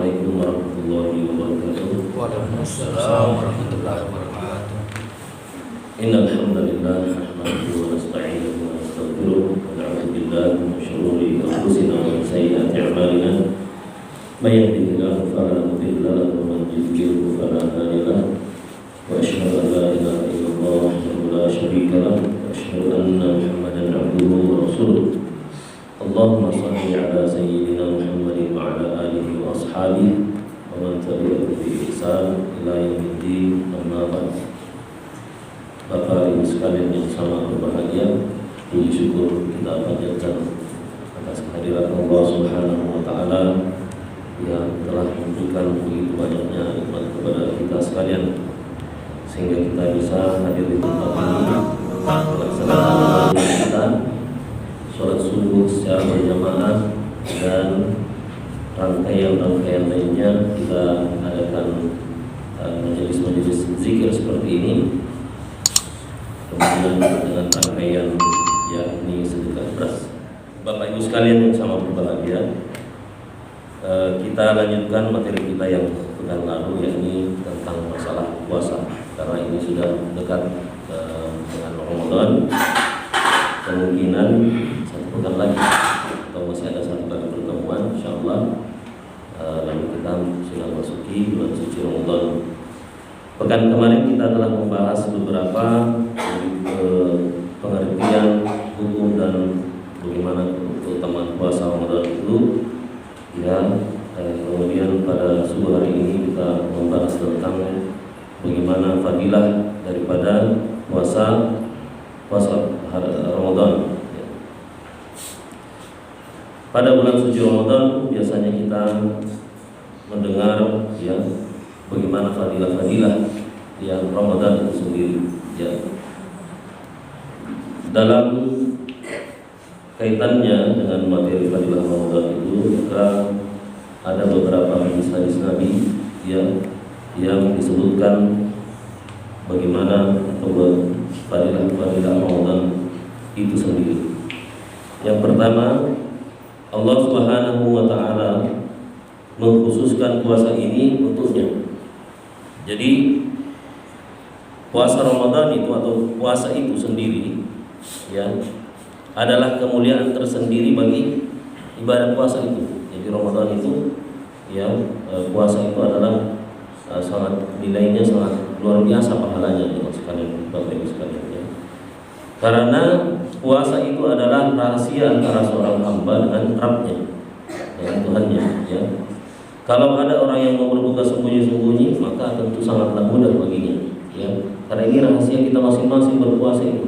Assalamualaikum warahmatullahi wabarakatuh. Waalaikumsalam warahmatullahi wabarakatuh. Innal hamdalillah nahmaduhu wa nasta'inuhu wa nastaghfiruh wa na'udzu billahi min shururi anfusina wa min sayyiati a'malina. May yahdihillahu fala mudilla lahu wa man yudlil fala hadiya lahu. Wa asyhadu an la ilaha illallah wahdahu la syarika lahu wa asyhadu anna Muhammadan 'abduhu wa rasuluh. Allahumma shalli ala sayyidina Muhammadin wa ala alihi wa ashabihi wa man tabi'ahum bi ihsan ila yaumiddin. Amma ba'd. Bapak Ibu sekalian yang sama berbahagia, puji syukur kita panjatkan atas kehadiran Allah Subhanahu wa taala yang telah memberikan begitu banyaknya nikmat kepada kita sekalian sehingga kita bisa hadir di tempat ini melaksanakan kita sholat subuh secara berjamaah dan rangkaian-rangkaian lainnya. Kita adakan majelis-majelis zikir seperti ini, kemudian dengan rangkaian yakni sedekah beras. Bapak Ibu sekalian yang sama berbahagia, kita lanjutkan materi kita yang pekan lalu, yakni tentang masalah puasa. Karena ini sudah dekat dengan Ramadan, kemungkinan satu pekan lagi atau masih ada satu kali pertemuan, insyaallah lalu kita sudah masuki bulan suci Ramadan. Pekan kemarin kita telah membahas beberapa pengertian hukum dan bagaimana keutamaan puasa Ramadan itu. Kemudian pada subuh hari ini kita membahas tentang bagaimana fadilah daripada puasa Ramadan. Pada bulan suci Ramadan biasanya kita mendengar bagaimana fadilah-fadilah yang Ramadan itu sendiri. Dalam kaitannya dengan materi fadilah Ramadan itu, maka ada beberapa hadis-hadis Nabi yang disebutkan bagaimana atau fadilah Ramadan itu sendiri. Yang pertama, Allah Subhanahu wa taala mengkhususkan puasa ini untuknya. Jadi puasa Ramadan itu atau puasa itu sendiri adalah kemuliaan tersendiri bagi ibadah puasa itu. Jadi Ramadan itu puasa itu adalah sangat nilainya sangat luar biasa pahalanya sekalian Bapak Ibu sekalian. Karena puasa itu adalah rahasia antara seorang hamba dengan Rabb-nya, dengan Tuhannya. Kalau ada orang yang mau berbuka sembunyi-sembunyi, maka tentu sangatlah mudah baginya. Karena ini rahasia kita masing-masing berpuasa itu.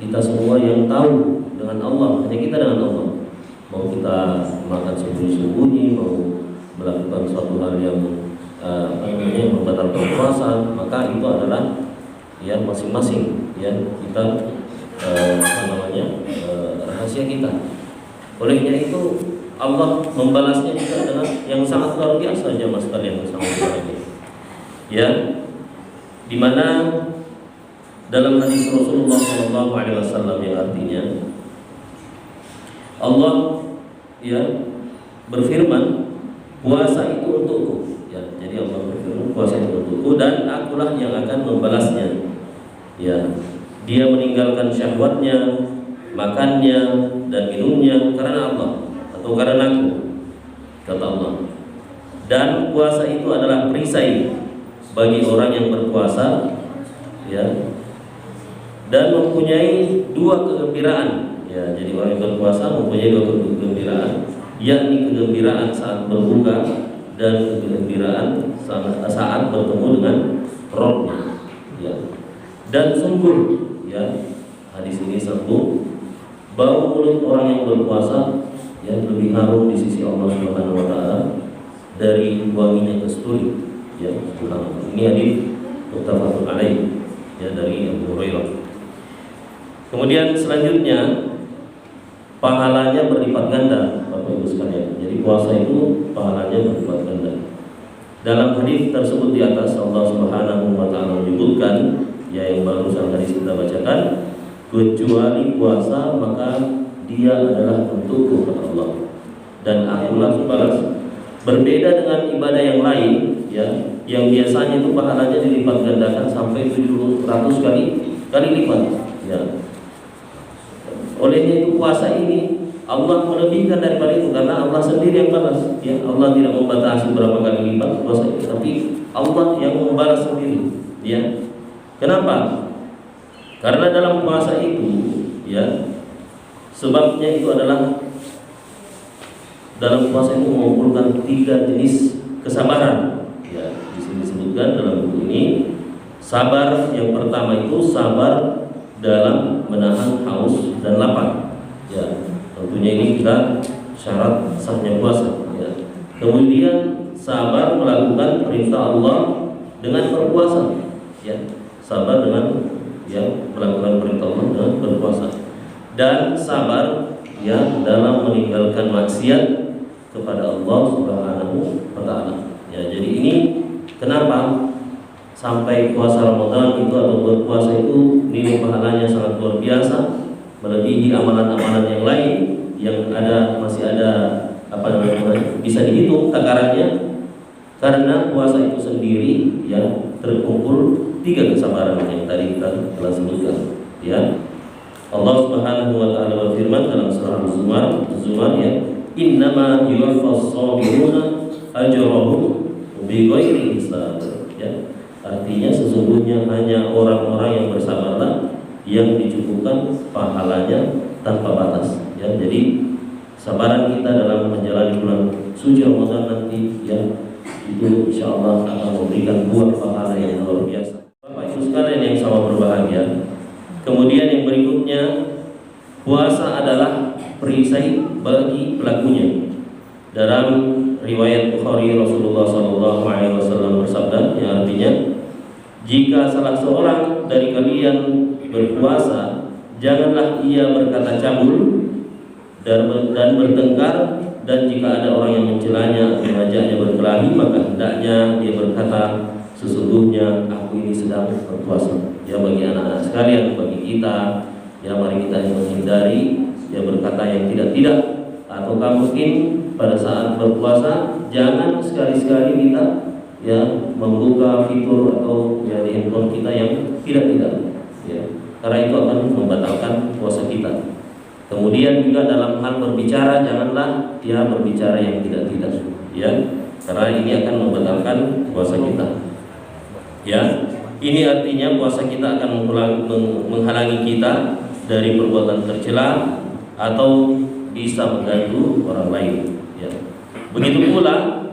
Kita semua yang tahu dengan Allah, hanya kita dengan Allah. Mau kita makan sembunyi-sembunyi, mau melakukan suatu hal yang membatalkan puasa, maka itu adalah masing-masing kita rahasia kita. Olehnya itu Allah membalasnya juga dengan yang sangat luar biasa, jemaah sekalian yang sangat berbahagia. Di mana dalam hadis Rasulullah SAW yang artinya Allah berfirman, puasa itu untukku. Jadi Allah berfirman, puasa itu untukku dan akulah yang akan membalasnya. Dia meninggalkan syahwatnya, makannya dan minumnya karena Allah atau karena aku, kata Allah. Dan puasa itu adalah perisai bagi orang yang berpuasa, dan mempunyai dua kegembiraan. Jadi orang yang berpuasa mempunyai dua kegembiraan, yakni kegembiraan saat berbuka dan kegembiraan saat bertemu dengan Rabb-nya. Dan sungguh, hadis ini sambung, bau mulut orang yang berpuasa lebih harum di sisi Allah Subhanahu wa taala dari wanginya kasturi. Subhanallah. Ini hadis muttafaqun alaih dari Abu Hurairah. Kemudian selanjutnya pahalanya berlipat ganda, Bapak Ibu sekalian. Jadi puasa itu pahalanya berlipat ganda. Dalam hadis tersebut di atas, Allah Subhanahu wa taala menyebutkan yang barusan hadis kita bacakan, kecuali puasa maka dia adalah untukku, kata Allah, dan akulah balas Berbeda dengan ibadah yang lain, ya, yang biasanya itu pahalanya dilipat gandakan sampai 700 kali lipat, ya. Olehnya itu puasa ini Allah melebihkan daripada itu karena Allah sendiri yang balas, ya. Allah tidak membatasi berapa kali lipat puasa itu, tapi Allah yang membalas sendiri, ya. Kenapa? Karena dalam puasa itu, ya, sebabnya itu adalah dalam puasa itu mengumpulkan 3 jenis kesabaran. Ya, di sini disebutkan dalam buku ini, sabar yang pertama itu sabar dalam menahan haus dan lapar. Ya, tentunya ini kita syarat sahnya puasa. Ya. Kemudian sabar melakukan perintah Allah dengan berpuasa. Ya, sabar dengan melakukan perintah Allah dengan berpuasa. Dan sabar dalam meninggalkan maksiat kepada Allah Subhanahu wa Ta'ala. Ya, jadi ini kenapa sampai puasa Ramadan itu atau berpuasa itu nilai pahalanya sangat luar biasa, melebihi amalan-amalan yang lain yang masih ada bisa dihitung takarannya, karena puasa itu sendiri terkumpul 3 kesabaran yang tadi kita telah sebutkan. Ya, Allah Subhanahu wa Ta'ala berfirman dalam surah Az-Zumar, ya, innama yuwaffas sabiruna ajrahum bighairi hisab. Ya, artinya sesungguhnya hanya orang-orang yang bersabarlah yang dicukupkan pahalanya tanpa batas. Ya, jadi sabaran kita dalam menjalani bulan suci Ramadan nanti, ya, itu insyaallah akan memberikan buah pahala yang luar biasa. Bapak Ibu sekalian yang sama berbahagia, kemudian yang berikutnya, puasa adalah perisai bagi pelakunya. Dalam riwayat Bukhari, Rasulullah SAW bersabda, yang artinya, jika salah seorang dari kalian berpuasa, janganlah ia berkata cabul dan bertengkar, dan jika ada orang yang mencelanya, mengajaknya berkelahi, maka hendaknya dia berkata, sesungguhnya aku ini sedang berpuasa. Ya, bagi anak-anak sekalian, bagi kita, ya, mari kita menghindari berkata yang tidak-tidak, ataukah mungkin pada saat berpuasa jangan sekali-sekali kita membuka fitur atau di handphone kita yang tidak-tidak, ya, karena itu akan membatalkan puasa kita. Kemudian juga dalam hal berbicara, janganlah berbicara yang tidak-tidak, ya, karena ini akan membatalkan puasa kita. Ya, ini artinya puasa kita akan menghalangi kita dari perbuatan tercela atau bisa mengganggu orang lain. Ya. Begitu pula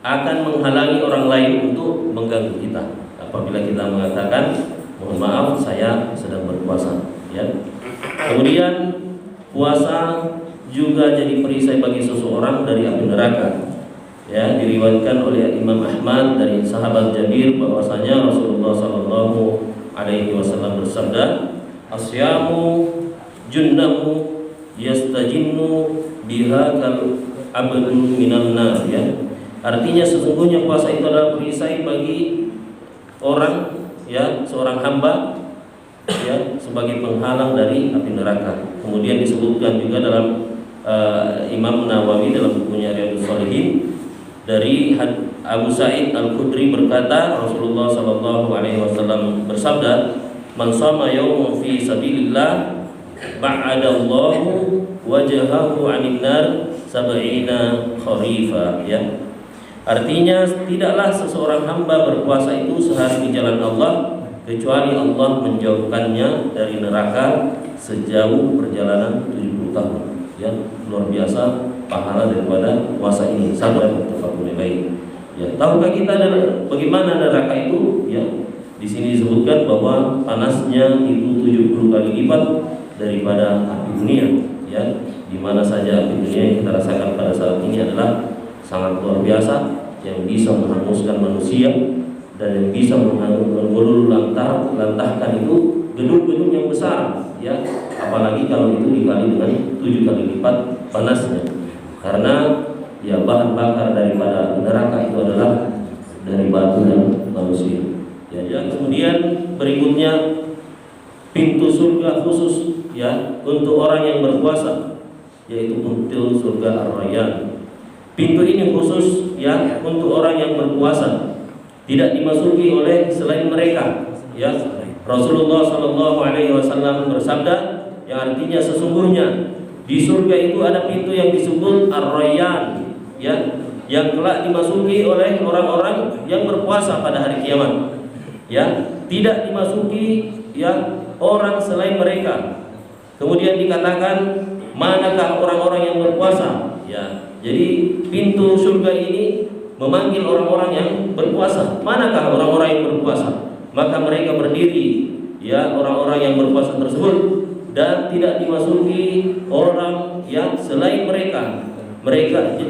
akan menghalangi orang lain untuk mengganggu kita apabila kita mengatakan, mohon maaf, saya sedang berpuasa. Ya. Kemudian puasa juga jadi perisai bagi seseorang dari api neraka. Ya, diriwayatkan oleh Imam Ahmad dari sahabat Jabir bahwasanya Rasulullah SAW bersabda, asyamu junnahu yastajinnu biha kal abdu minan nar. Ya, artinya sesungguhnya puasa itu adalah perisai bagi orang, ya, seorang hamba, ya, sebagai penghalang dari api neraka. Kemudian disebutkan juga dalam Imam Nawawi dalam bukunya Riyadhus Shalihin dari Abu Sa'id Al-Khudri berkata, Rasulullah SAW bersabda, man shama yawman fi sabilillah ba'adallahu wajahahu 'anil nar sab'ina kharifa. Ya, artinya tidaklah seseorang hamba berpuasa itu sehari di jalan Allah kecuali Allah menjauhkannya dari neraka sejauh perjalanan 70 tahun. Ya, luar biasa pahala daripada puasa ini. Sabar muttafaqun alaih. Ya, tahukah kita bagaimana neraka itu? Ya, di sini disebutkan bahwa panasnya itu 70 kali lipat daripada api dunia. Ya, di mana saja api dunia yang kita rasakan pada saat ini adalah sangat luar biasa, yang bisa menghanguskan manusia dan yang bisa lantahkan itu gedung-gedung yang besar, ya, apalagi kalau itu dikali dengan 7 kali lipat panasnya, karena ya bahan bakar daripada neraka itu adalah dari batu dan manusia. Ya, kemudian berikutnya pintu surga khusus, ya, untuk orang yang berpuasa, yaitu pintu surga Ar-Rayyan. Pintu ini khusus, ya, berpuasa, tidak dimasuki oleh selain mereka. Ya, Rasulullah Shallallahu Alaihi Wasallam bersabda, yang artinya sesungguhnya di surga itu ada pintu yang disebut Ar-Rayyan, ya, yang kelak dimasuki oleh orang-orang yang berpuasa pada hari kiamat. Ya, tidak dimasuki ya orang selain mereka. Kemudian dikatakan, manakah orang-orang yang berpuasa? Ya, jadi pintu surga ini memanggil orang-orang yang berpuasa. Manakah orang-orang yang berpuasa? Maka mereka berdiri, ya, orang-orang yang berpuasa tersebut, dan tidak dimasuki orang yang selain mereka.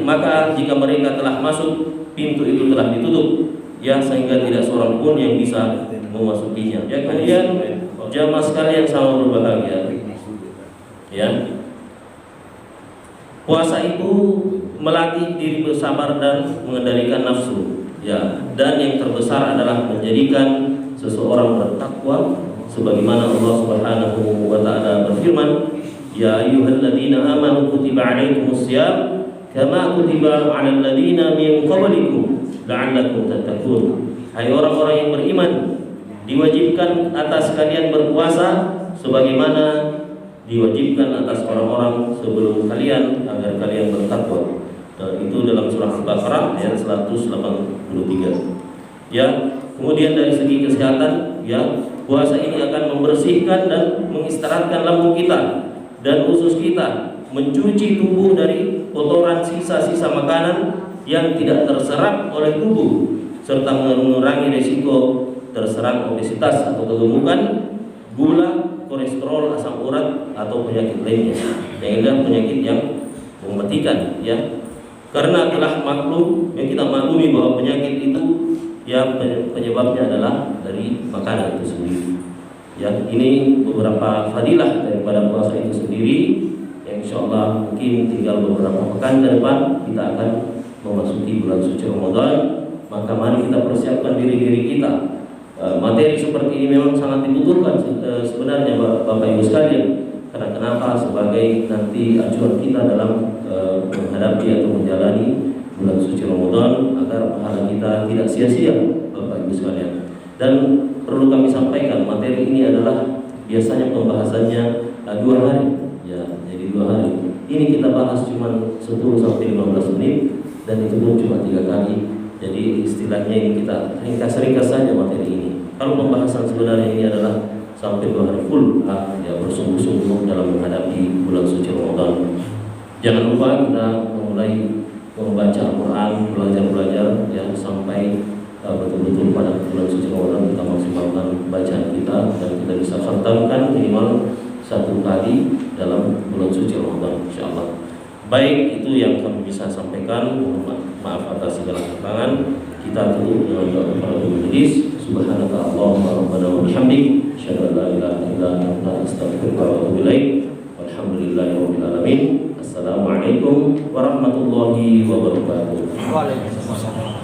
Maka jika mereka telah masuk, pintu itu telah ditutup, ya, sehingga tidak seorang pun yang bisa memasukinya. Ya, kemudian jamaah sekalian sama berbahagia. Ya, puasa itu melatih diri bersabar dan mengendalikan nafsu. Ya, dan yang terbesar adalah menjadikan seseorang bertakwa, sebagaimana Allah Subhanahu wa taala berfirman, ya ayyuhalladzina amanu kutiba alaikumusiyam kama kutiba 'alal ladzina min qablikum la'allakum tattaqun. Hai orang-orang yang beriman, diwajibkan atas kalian berpuasa sebagaimana diwajibkan atas orang-orang sebelum kalian agar kalian bertakwa. Itu dalam surah Al-Baqarah ayat 183. Ya, kemudian dari segi kesehatan, ya, puasa ini akan membersihkan dan mengistirahatkan lambung kita dan usus kita, mencuci tubuh dari kotoran sisa-sisa makanan yang tidak terserap oleh tubuh, serta mengurangi risiko terserang obesitas atau kegemukan, gula, kolesterol, asam urat atau penyakit lainnya, yang adalah penyakit yang mematikan. Ya, karena telah maklum, yang kita maklumi bahwa penyakit itu yang penyebabnya adalah dari makanan itu sendiri. Ya, ini beberapa fadilah daripada puasa itu sendiri, yang insyaallah mungkin tinggal beberapa pekan ke depan kita akan memasuki bulan suci Ramadan. Maka mari kita persiapkan diri kita. Materi seperti ini memang sangat dibutuhkan sebenarnya Bapak Ibu sekalian. Karena kenapa? Sebagai nanti acuan kita dalam menghadapi atau menjalani bulan suci Ramadan, agar pahala kita tidak sia-sia, Bapak Ibu sekalian. Dan perlu kami sampaikan, materi ini adalah biasanya pembahasannya 2 hari, ya, jadi 2 hari. Ini kita bahas cuma 10-15 menit, dan itu pun cuma 3 kali. Jadi istilahnya ini kita ringkas saja materi ini. Kalau pembahasan sebenarnya ini adalah sampai 2 hari full, ya, bersungguh-sungguh dalam menghadapi bulan suci Ramadan. Jangan lupa kita memulai membaca Al-Quran, belajar ya, sampai betul-betul pada bulan suci Ramadan kita maksimalkan bacaan kita, dan kita bisa khatamkan minimal 1 kali dalam bulan suci Ramadan, insyaallah. Baik, itu yang kami bisa sampaikan. Maaf atas segala kekurangan. Kita tutup dengan doa kafaratul majlis. Subhanaka Allahumma rabbana wa bihamdik, asyhadu an la ilaha illa anta, astaghfiruka wa atubu ilaik. Walhamdulillahirabbil alamin. Assalamualaikum warahmatullahi wabarakatuh. Waalaikumsalam.